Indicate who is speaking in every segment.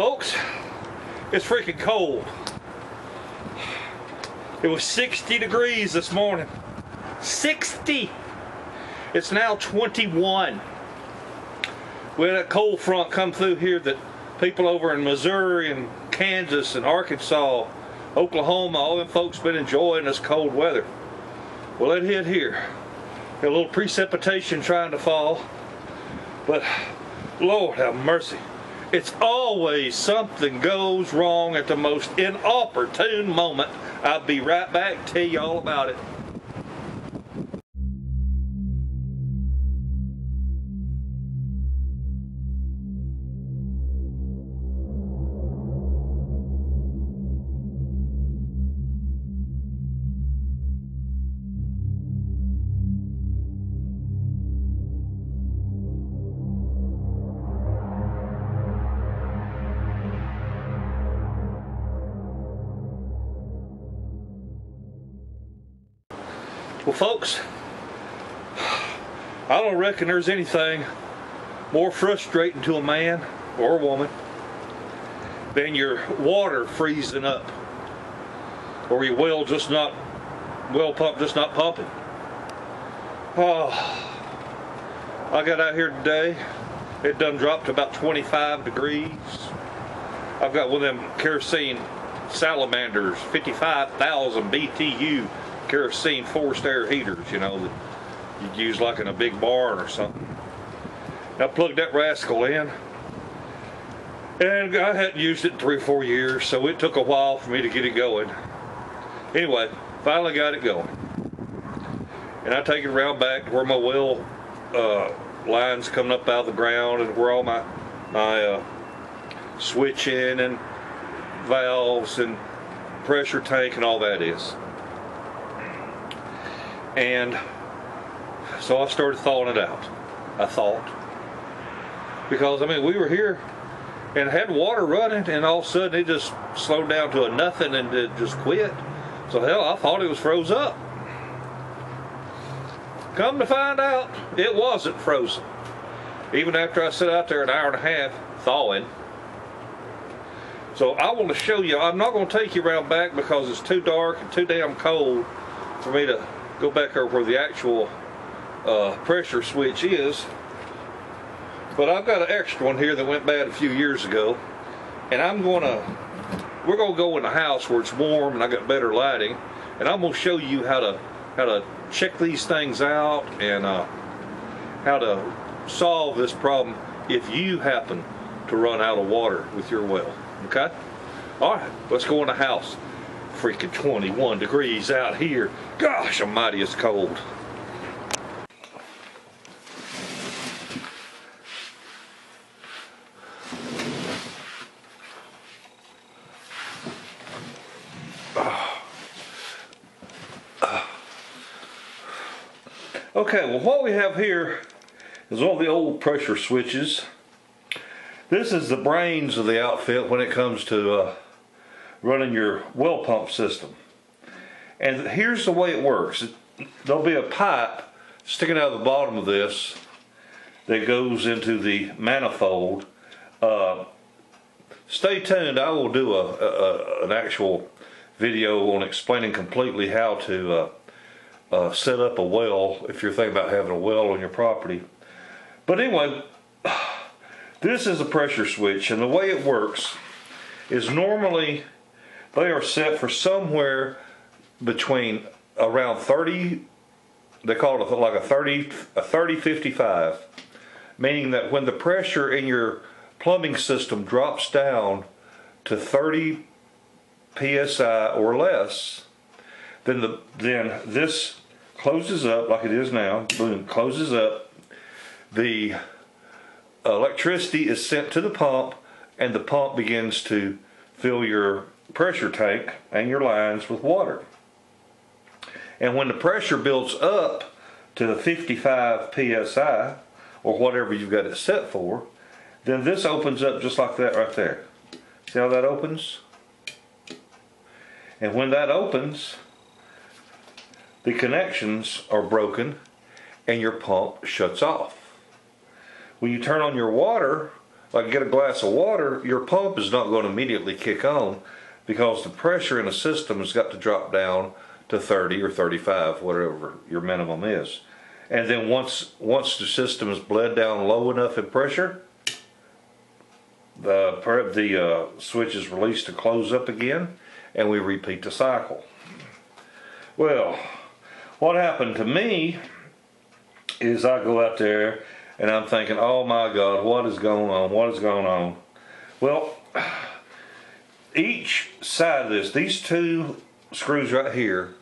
Speaker 1: Folks, it's freaking cold. It was 60 degrees this morning. 60! It's now 21. We had a cold front come through here that people over in Missouri and Kansas and Arkansas, Oklahoma, all them folks been enjoying this cold weather. Well, it hit here. Got a little precipitation trying to fall, but Lord have mercy. It's always something goes wrong at the most inopportune moment. I'll be right back to tell you all about it. Well, folks, I don't reckon there's anything more frustrating to a man or a woman than your water freezing up, or your well pump just not pumping. Oh, I got out here today. It done dropped to about 25 degrees. I've got one of them kerosene salamanders, 55,000 BTU. Kerosene forced air heaters, you know, that you'd use like in a big barn or something. I plugged that rascal in, and I hadn't used it in 3 or 4 years, so it took a while for me to get it going. Anyway, finally got it going, and I take it around back to where my well lines coming up out of the ground, and where all my switching and valves and pressure tank and all that is. And so I started thawing it out. I thought, because I mean, we were here and had water running, and all of a sudden it just slowed down to a nothing and it just quit. So hell, I thought it was froze up. Come to find out, it wasn't frozen. Even after I sat out there an hour and a half thawing. So I want to show you. I'm not going to take you around back because it's too dark and too damn cold for me to go back over where the actual pressure switch is. But I've got an extra one here that went bad a few years ago, and we're gonna go in the house where it's warm and I got better lighting, and I'm gonna show you how to check these things out and how to solve this problem if you happen to run out of water with your well. Okay? All right, let's go in the house. Freaking 21 degrees out here. Gosh almighty, it's cold. Okay, well, what we have here is one of the old pressure switches. This is the brains of the outfit when it comes to running your well pump system. And here's the way it works. There'll be a pipe sticking out of the bottom of this that goes into the manifold. Stay tuned. I will do an actual video on explaining completely how to set up a well if you're thinking about having a well on your property. But anyway, this is a pressure switch, and the way it works is normally they are set for somewhere between around 30, they call it like a 30-55, meaning that when the pressure in your plumbing system drops down to 30 psi or less, then this closes up like it is now. Boom, closes up. The electricity is sent to the pump, and the pump begins to fill your pressure tank and your lines with water. And when the pressure builds up to the 55 psi or whatever you've got it set for, then this opens up just like that right there. See how that opens? And when that opens, the connections are broken and your pump shuts off. When you turn on your water, like get a glass of water, your pump is not going to immediately kick on because the pressure in the system has got to drop down to 30 or 35, whatever your minimum is. And then once the system is bled down low enough in pressure, the switch is released to close up again, and we repeat the cycle. Well, what happened to me is I go out there and I'm thinking, oh my God, what is going on? What is going on? Well, each side of this, these two screws right here,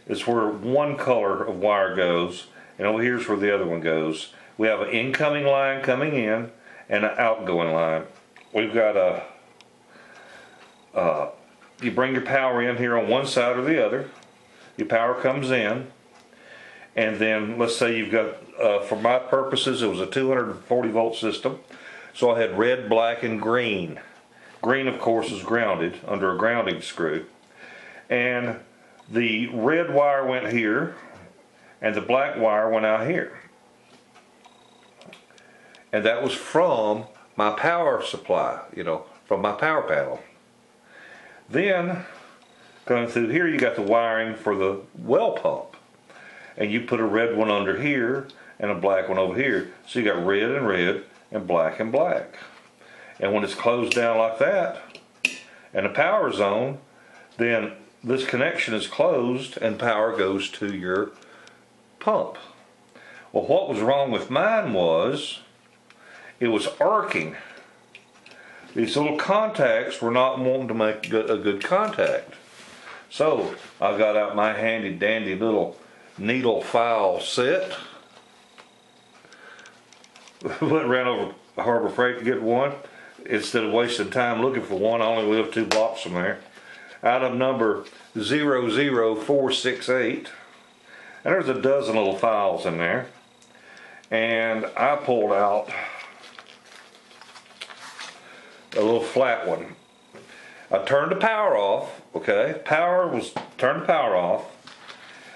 Speaker 1: is where one color of wire goes, and over here's where the other one goes. We have an incoming line coming in and an outgoing line. We've got you bring your power in here on one side or the other. Your power comes in, and then let's say you've got, for my purposes, it was a 240 volt system. So I had red, black, and green. Green, of course, is grounded under a grounding screw. And the red wire went here, and the black wire went out here. And that was from my power supply, from my power panel. Then, going through here, you got the wiring for the well pump. And you put a red one under here, and a black one over here. So you got red and red, and black and black. And when it's closed down like that, and the power's on, then this connection is closed and power goes to your pump. Well, what was wrong with mine was it was arcing. These little contacts were not wanting to make a good contact. So I got out my handy dandy little needle file set. Went around over Harbor Freight to get one. Instead of wasting time looking for one, I only live 2 blocks from there. Out of number 00468, and there's a dozen little files in there, and I pulled out a little flat one. I turned the power off. Okay, turned the power off.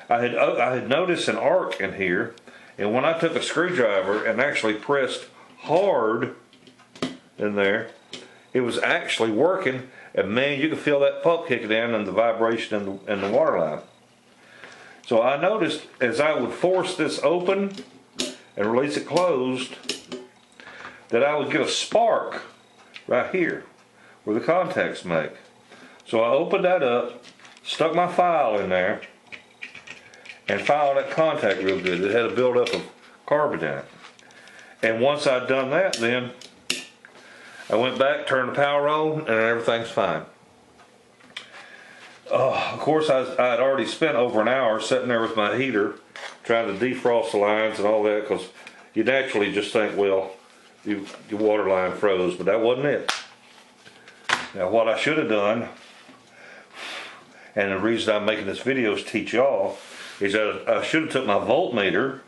Speaker 1: I had noticed an arc in here, and when I took a screwdriver and actually pressed hard in there, it was actually working. And man, you could feel that pump kicking in and the vibration in the water line. So I noticed as I would force this open and release it closed, that I would get a spark right here where the contacts make. So I opened that up, stuck my file in there, and filed that contact real good. It had a buildup of carbon in it. And once I'd done that, then I went back, turned the power on, and everything's fine. Of course, I had already spent over an hour sitting there with my heater trying to defrost the lines and all that, because you naturally just think, well, your water line froze, but that wasn't it. Now, what I should have done, and the reason I'm making this video is to teach y'all, is that I should have took my voltmeter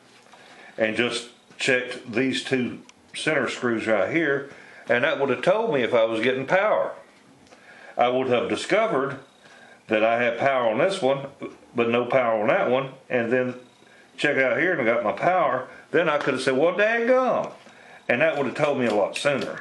Speaker 1: and just checked these 2 center screws right here, and that would have told me if I was getting power. I would have discovered that I had power on this one, but no power on that one, and then check out here and I got my power. Then I could have said, well, daggone. And that would have told me a lot sooner.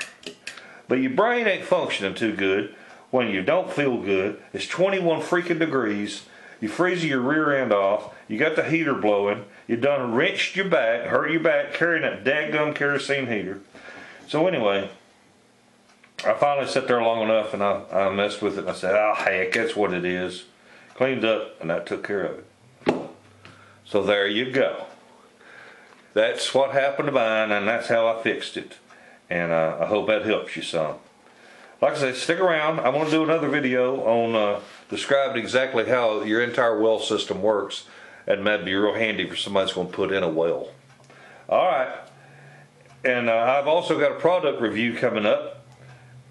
Speaker 1: But your brain ain't functioning too good when you don't feel good. It's 21 freaking degrees. You freeze your rear end off. You got the heater blowing. You done wrenched your back, hurt your back carrying that daggum kerosene heater. So anyway, I finally sat there long enough and I messed with it. And I said, oh heck, that's what it is. Cleaned up and that took care of it. So there you go. That's what happened to mine, and that's how I fixed it. And I hope that helps you some. Like I said, stick around. I'm going to do another video on describing exactly how your entire well system works. And that'd be real handy for somebody that's going to put in a well. Alright. And I've also got a product review coming up.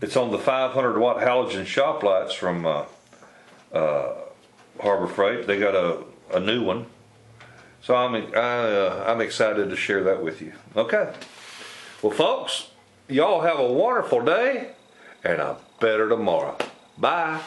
Speaker 1: It's on the 500 watt halogen shop lights from Harbor Freight. They got a new one. So I'm excited to share that with you. Okay. Well, folks, y'all have a wonderful day and a better tomorrow. Bye.